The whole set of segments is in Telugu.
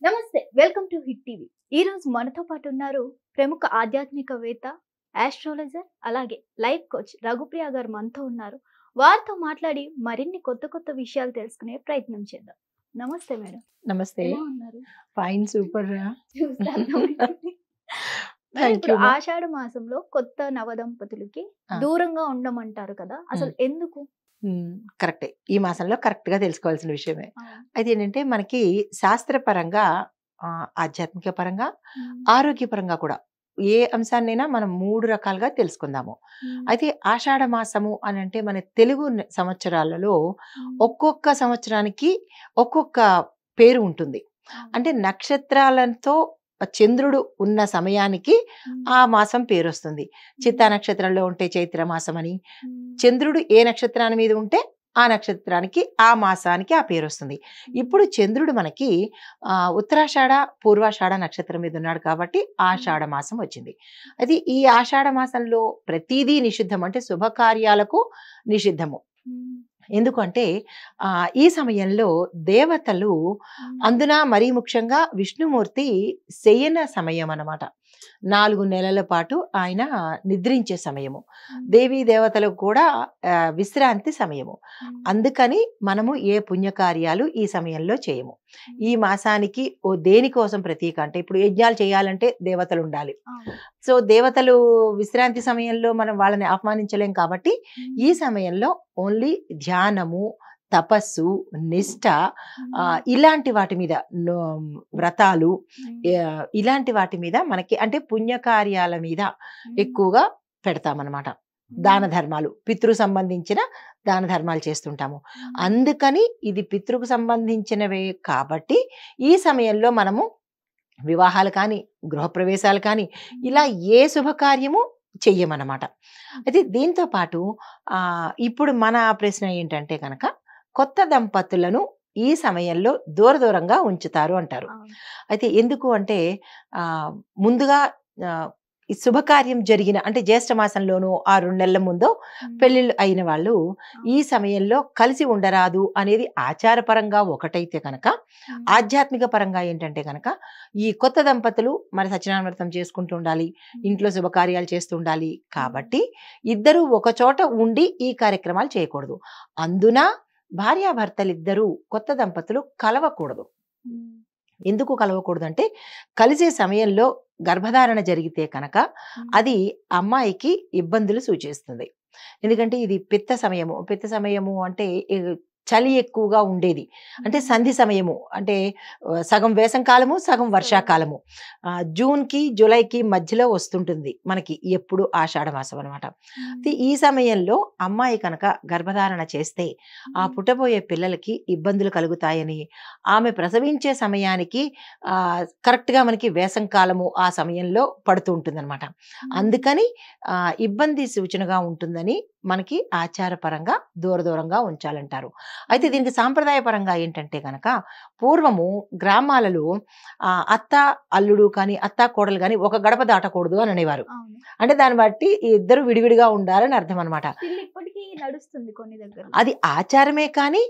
నమస్తే, వెల్కమ్ టు హిట్ టీవీ. ఈ రోజు మనతో పాటు ఉన్నారు ప్రముఖ ఆధ్యాత్మికవేత్త, ఆస్ట్రాలజర్, అలాగే లైఫ్ కోచ్ రఘుప్రియ గారు మనతో ఉన్నారు. వారితో మాట్లాడి మరిన్ని కొత్త కొత్త విషయాలు తెలుసుకునే ప్రయత్నం చేద్దాం. నమస్తే మేడం. నమస్తే. ఎలా ఉన్నారు? ఫైన్, సూపర్ రా. చూస్తే అర్థమైంది. థ్యాంక్ ఇప్పుడు యూ మా. ఆషాఢ మాసంలో కొత్త నవదంపతులకి ఆ. దూరంగా ఉండమంటారు కదా, అసలు ఎందుకు? కరెక్టే. ఈ మాసంలో కరెక్ట్ గా తెలుసుకోవాల్సిన విషయమే. ఆ, అయితే ఏంటంటే మనకి శాస్త్రపరంగా, ఆధ్యాత్మిక పరంగా, ఉమ్, ఆరోగ్యపరంగా కూడా ఏ అంశాన్నైనా మనం 3 రకాలుగా తెలుసుకుందాము. ఉమ్, అయితే ఆషాఢ మాసము అని అంటే మన తెలుగు సంవత్సరాలలో ఉమ్, ఒక్కొక్క సంవత్సరానికి ఒక్కొక్క పేరు ఉంటుంది. అవును. అంటే నక్షత్రాలతో చంద్రుడు ఉన్న సమయానికి ఉమ్, ఆ మాసం పేరు వస్తుంది. చిత్తా నక్షత్రంలో ఉంటే చైత్ర మాసం అని, ఉమ్, చంద్రుడు ఏ నక్షత్రాన్ని మీద ఉంటే ఆ నక్షత్రానికి ఆ మాసానికి ఆ పేరు వస్తుంది. ఇప్పుడు చంద్రుడు మనకి ఉత్తరాషాఢ పూర్వాషాఢ నక్షత్రం మీద ఉన్నాడు కాబట్టి ఆషాఢ మాసం వచ్చింది. అది ఈ ఆషాఢ మాసంలో ప్రతిదీ నిషిద్ధం, అంటే శుభకార్యాలకు నిషిద్ధము. ఉమ్, ఎందుకంటే ఈ సమయంలో దేవతలు, ఉమ్, అందున మరీ ముఖ్యంగా విష్ణుమూర్తి శయన సమయం అన్నమాట. 4 నెలల పాటు ఆయన నిద్రించే సమయము. దేవీ దేవతలకు కూడా విశ్రాంతి సమయము. ఉమ్, అందుకని మనము ఏ పుణ్యకార్యాలు ఈ సమయంలో చేయము. ఈ మాసానికి దేనికోసం ప్రతీక అంటే, ఇప్పుడు యజ్ఞాలు చేయాలంటే దేవతలు ఉండాలి. అవును. సో దేవతలు విశ్రాంతి సమయంలో మనం వాళ్ళని ఆహ్వానించలేం కాబట్టి ఈ సమయంలో ఓన్లీ ధ్యానము, తపస్సు, నిష్ఠ, ఇలాంటి వాటి మీద వ్రతాలు, ఇలాంటి వాటి మీద మనకి అంటే పుణ్యకార్యాల మీద ఎక్కువగా పెడతామన్నమాట. దాన ధర్మాలు, పితృ సంబంధించిన దాన ధర్మాలు చేస్తుంటాము. అందుకని ఇది పితృకు సంబంధించినవే కాబట్టి ఈ సమయంలో మనము వివాహాలు కానీ, గృహప్రవేశాలు కానీ, ఇలా ఏ శుభకార్యము చెయ్యమన్నమాట. అయితే దీంతో పాటు ఇప్పుడు మన ప్రశ్న ఏంటంటే కనుక, కొత్త దంపతులను ఈ సమయంలో దూరంగా ఉంచుతారు అంటారు. అవును. అయితే ఎందుకు అంటే ముందుగా ఈ శుభకార్యం జరిగిన అంటే జ్యేష్ఠ మాసంలోనూ 2 నెలల ముందో పెళ్ళిళ్ళు అయిన వాళ్ళు ఈ సమయంలో కలిసి ఉండరాదు అనేది ఆచారపరంగా ఒకటైతే కనుక, ఆధ్యాత్మిక పరంగా ఏంటంటే కనుక ఈ కొత్త దంపతులు మరి సత్యనారాయణ వ్రతం చేసుకుంటూ ఉండాలి, ఇంట్లో శుభకార్యాలు చేస్తూ ఉండాలి. కాబట్టి ఇద్దరు ఒక చోట ఉండి ఈ కార్యక్రమాలు చేయకూడదు. అందున భార్యాభర్తలిద్దరూ కొత్త దంపతులు కలవకూడదు. ఎందుకు కలవకూడదు అంటే, కలిసే సమయంలో గర్భధారణ జరిగితే కనుక అది అమ్మాయికి ఇబ్బందులు సూచిస్తుంది. ఎందుకంటే ఇది పిత్త సమయము అంటే చలి ఎక్కువగా ఉండేది. అంటే సంధి సమయము, అంటే సగం వేసంకాలము, సగం వర్షాకాలము. జూన్కి జూలైకి మధ్యలో వస్తుంటుంది మనకి ఎప్పుడు ఆషాఢ మాసం అనమాట. ఈ సమయంలో అమ్మాయి కనుక గర్భధారణ చేస్తే ఆ పుట్టబోయే పిల్లలకి ఇబ్బందులు కలుగుతాయని, ఆమె ప్రసవించే సమయానికి కరెక్ట్గా మనకి వేసంకాలము ఆ సమయంలో పడుతూ ఉంటుంది అనమాట. అందుకని ఇబ్బంది సూచనగా ఉంటుందని మనకి ఆచారపరంగా దూరంగా ఉంచాలంటారు. అయితే దీనికి సాంప్రదాయపరంగా ఏంటంటే కనుక, పూర్వము గ్రామాలలో అత్త అల్లుడు కానీ, అత్త కోడలు కానీ ఒక గడప దాటకూడదు అని అనేవారు. అంటే దాన్ని బట్టి ఇద్దరు విడివిడిగా ఉండాలని అర్థం అనమాట. ఇప్పటికీ నడుస్తుంది కొన్ని దగ్గర. అది ఆచారమే కానీ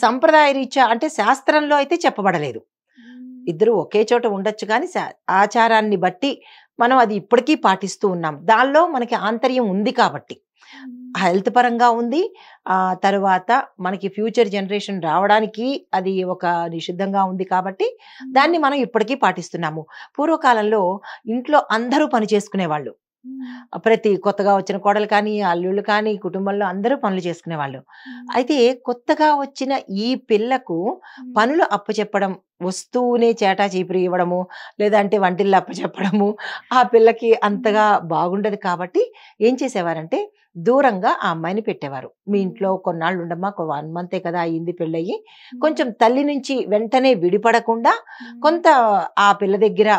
సంప్రదాయ రీత్యా అంటే శాస్త్రంలో అయితే చెప్పబడలేదు. ఇద్దరు ఒకే చోట ఉండొచ్చు కానీ ఆచారాన్ని బట్టి మనం అది ఇప్పటికీ పాటిస్తూ ఉన్నాం. దానిలో మనకి ఆంతర్యం ఉంది కాబట్టి, హెల్త్ పరంగా ఉంది. తరువాత మనకి ఫ్యూచర్ జనరేషన్ రావడానికి అది ఒక నిషిద్ధంగా ఉంది కాబట్టి దాన్ని మనం ఇప్పటికీ పాటిస్తున్నాము. పూర్వకాలంలో ఇంట్లో అందరూ పని చేసుకునేవాళ్ళు. ప్రతి కొత్తగా వచ్చిన కోడలు కానీ, అల్లుళ్ళు కానీ, కుటుంబంలో అందరూ పనులు చేసుకునేవాళ్ళు. అయితే కొత్తగా వచ్చిన ఈ పిల్లకు పనులు అప్పచెప్పడం, వస్తూనే చేటా చీపురు ఇవ్వడము, లేదంటే వంటిల్లు అప్పచెప్పడము ఆ పిల్లకి అంతగా బాగుండదు. కాబట్టి ఏం చేసేవారంటే దూరంగా ఆ అమ్మాయిని పెట్టేవారు. మీ ఇంట్లో కొన్నాళ్ళు ఉండమ్మా, 1 మంతే కదా అయ్యింది పెళ్ళయి, కొంచెం తల్లి నుంచి వెంటనే విడిపడకుండా కొంత ఆ పిల్ల దగ్గర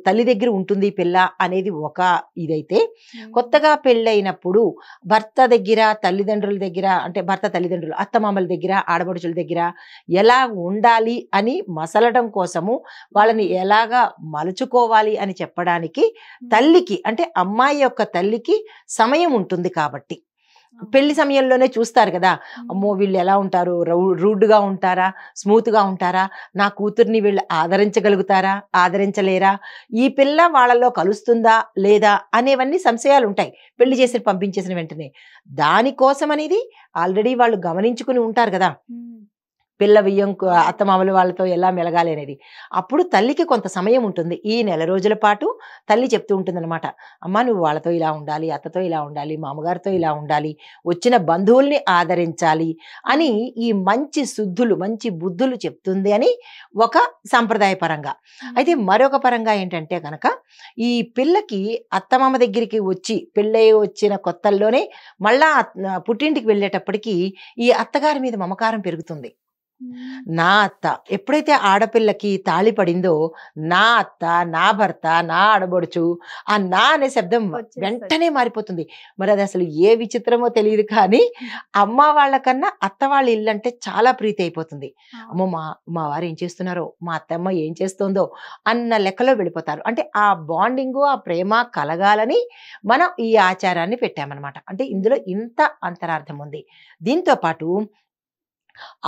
తల్లి దగ్గర ఉంటుంది పిల్ల అనేది ఒక ఇదైతే, కొత్తగా పెళ్ళైనప్పుడు భర్త దగ్గర, తల్లిదండ్రుల దగ్గర, అంటే భర్త తల్లిదండ్రులు, అత్తమామల దగ్గర, ఆడపడుచుల దగ్గర ఎలా ఉండాలి అని మసలడం కోసము, వాళ్ళని ఎలాగా మలుచుకోవాలి అని చెప్పడానికి తల్లికి, అంటే అమ్మాయి యొక్క తల్లికి సమయం ఉంటుంది కాబట్టి పెళ్లి సమయంలోనే చూస్తారు కదా, అమ్మో వీళ్ళు ఎలా ఉంటారు, రూడ్గా ఉంటారా, స్మూత్గా ఉంటారా, నా కూతుర్ని వీళ్ళు ఆదరించగలుగుతారా, ఆదరించలేరా, ఈ పిల్ల వాళ్ళలో కలుస్తుందా లేదా అనేవన్నీ సంశయాలు ఉంటాయి పెళ్లి చేసి పంపించేసిన వెంటనే. దానికోసం అనేది ఆల్రెడీ వాళ్ళు గమనించుకుని ఉంటారు కదా, పిల్ల వియ్యం అత్తమామలు వాళ్ళతో ఎలా మెలగాలి అనేది. అప్పుడు తల్లికి కొంత సమయం ఉంటుంది, ఈ నెల రోజుల పాటు తల్లి చెప్తూ ఉంటుంది అనమాట, అమ్మ నువ్వు వాళ్ళతో ఇలా ఉండాలి, అత్తతో ఇలా ఉండాలి, మామగారితో ఇలా ఉండాలి, వచ్చిన బంధువుల్ని ఆదరించాలి అని ఈ మంచి శుద్ధులు మంచి బుద్ధులు చెప్తుంది అని ఒక సంప్రదాయ పరంగా. అయితే మరొక పరంగా ఏంటంటే కనుక ఈ పిల్లకి అత్తమామ దగ్గరికి వచ్చి పెళ్ళై వచ్చిన కొత్తల్లోనే మళ్ళా పుట్టింటికి వెళ్ళేటప్పటికి ఈ అత్తగారి మీద మమకారం పెరుగుతుంది. నా అత్త ఎప్పుడైతే ఆడపిల్లకి తాళి పడిందో, నా అత్త, నా భర్త, నా ఆడబడుచు, ఆ నా అనే శబ్దం వెంటనే మారిపోతుంది. మరి అది అసలు ఏ విచిత్రమో తెలియదు కానీ అమ్మ వాళ్ళకన్నా అత్త వాళ్ళ ఇల్లు అంటే చాలా ప్రీతి అయిపోతుంది. అమ్మో మా వారు ఏం చేస్తున్నారో, మా అత్తమ్మ ఏం చేస్తుందో అన్న లెక్కలో వెళ్ళిపోతారు. అంటే ఆ బాండింగు ఆ ప్రేమ కలగాలని మనం ఈ ఆచారాన్ని పెట్టామన్నమాట. అంటే ఇందులో ఇంత అంతరార్థం ఉంది. దీంతో పాటు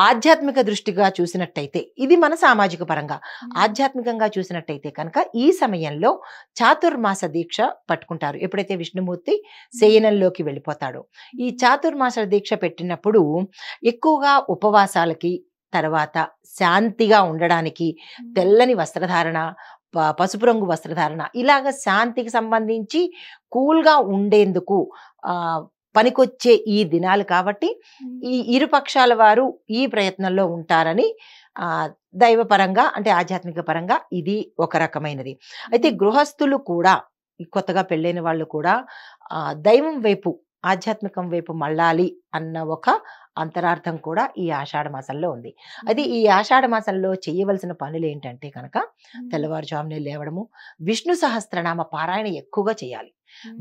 ఆధ్యాత్మిక దృష్టిగా చూసినట్టయితే, ఇది మన సామాజిక పరంగా, ఆధ్యాత్మికంగా చూసినట్టయితే కనుక ఈ సమయంలో చాతుర్మాస దీక్ష పట్టుకుంటారు. ఎప్పుడైతే విష్ణుమూర్తి శయనంలోకి వెళ్ళిపోతాడో, ఈ చాతుర్మాస దీక్ష పెట్టినప్పుడు ఎక్కువగా ఉపవాసాలకి, తర్వాత శాంతిగా ఉండడానికి తెల్లని వస్త్రధారణ, పసుపు రంగు వస్త్రధారణ, ఇలాగ శాంతికి సంబంధించి కూల్గా ఉండేందుకు పనికొచ్చే ఈ దినాలు కాబట్టి ఈ ఇరు పక్షాల వారు ఈ ప్రయత్నంలో ఉంటారని దైవపరంగా అంటే ఆధ్యాత్మిక పరంగా ఇది ఒక రకమైనది. అయితే గృహస్థులు కూడా, కొత్తగా పెళ్ళైన వాళ్ళు కూడా దైవం వైపు ఆధ్యాత్మికం వైపు మళ్ళాలి అన్న ఒక అంతరార్థం కూడా ఈ ఆషాఢ మాసంలో ఉంది. అది ఈ ఆషాఢ మాసంలో చేయవలసిన పనులు ఏంటంటే కనుక తెల్లవారుజామునే లేవడము, విష్ణు సహస్రనామ పారాయణ ఎక్కువగా చేయాలి.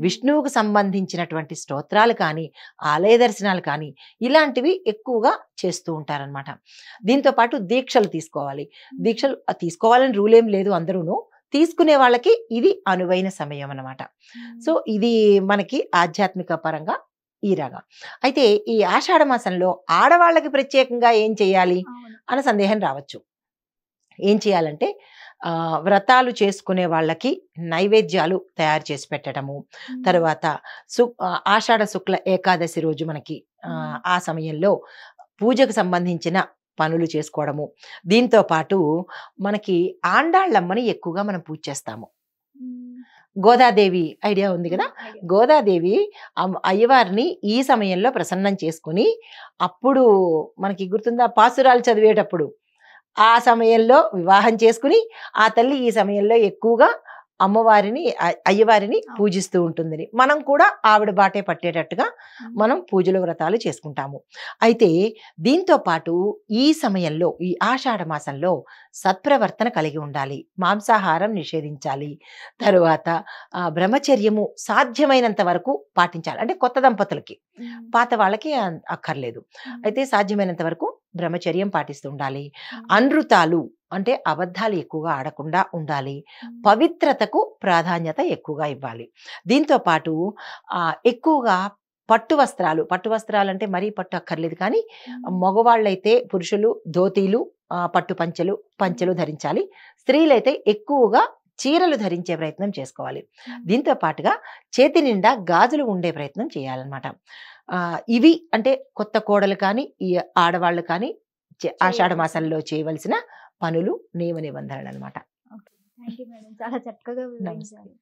విష్ణువుకు సంబంధించినటువంటి స్తోత్రాలు కానీ, ఆలయ దర్శనాలు కానీ ఇలాంటివి ఎక్కువగా చేస్తూ ఉంటారనమాట. దీంతో పాటు దీక్షలు తీసుకోవాలి. దీక్షలు తీసుకోవాలని రూల్ ఏం లేదు, అందరూను తీసుకునే వాళ్ళకి ఇది అనువైన సమయం అన్నమాట. సో ఇది మనకి ఆధ్యాత్మిక పరంగా ఈ రగా. అయితే ఈ ఆషాఢ మాసంలో ఆడవాళ్ళకి ప్రత్యేకంగా ఏం చేయాలి అన్న సందేహం రావచ్చు. ఏం చేయాలంటే వ్రతాలు చేసుకునే వాళ్ళకి నైవేద్యాలు తయారు చేసి పెట్టడము, తర్వాత ఆషాఢ శుక్ల ఏకాదశి రోజు మనకి ఆ సమయంలో పూజకు సంబంధించిన పనులు చేసుకోవడము. దీంతో పాటు మనకి ఆండాళ్ళమ్మని ఎక్కువగా మనం పూజ చేస్తాము. గోదాదేవి ఐడియా ఉంది కదా, గోదాదేవి అయ్యవారిని ఈ సమయంలో ప్రసన్నం చేసుకుని, అప్పుడు మనకి గుర్తుందా పాసురాలు చదివేటప్పుడు ఆ సమయంలో వివాహం చేసుకుని ఆ తల్లి ఈ సమయంలో ఎక్కువగా అమ్మవారిని అయ్యవారిని పూజిస్తూ ఉంటుందని, మనం కూడా ఆవిడ బాటే పట్టేటట్టుగా మనం పూజలు వ్రతాలు చేసుకుంటాము. అయితే దీంతో పాటు ఈ సమయంలో ఈ ఆషాఢ మాసంలో సత్ప్రవర్తన కలిగి ఉండాలి, మాంసాహారం నిషేధించాలి, తరువాత బ్రహ్మచర్యము సాధ్యమైనంత వరకు పాటించాలి. అంటే కొత్త దంపతులకి, పాత వాళ్ళకి అక్కర్లేదు. అయితే సాధ్యమైనంత వరకు బ్రహ్మచర్యం పాటిస్తూ ఉండాలి. అనృతాలు అంటే అబద్ధాలు ఎక్కువగా ఆడకుండా ఉండాలి. పవిత్రతకు ప్రాధాన్యత ఎక్కువగా ఇవ్వాలి. దీంతో పాటు ఎక్కువగా పట్టు వస్త్రాలు అంటే మరీ పట్టు అక్కర్లేదు కానీ మగవాళ్ళైతే పురుషులు ధోతీలు, పట్టు పంచెలు ధరించాలి. స్త్రీలైతే ఎక్కువగా చీరలు ధరించే ప్రయత్నం చేసుకోవాలి. దీంతో పాటుగా చేతి నిండా గాజులు ఉండే ప్రయత్నం చేయాలన్నమాట. ఇవి అంటే కొత్త కోడలు కానీ ఈ ఆడవాళ్ళు కానీ ఆషాఢ మాసంలో చేయవలసిన పనులు, నియమ నిబంధనలు అనమాట. చాలా చక్కగా వివరించారు.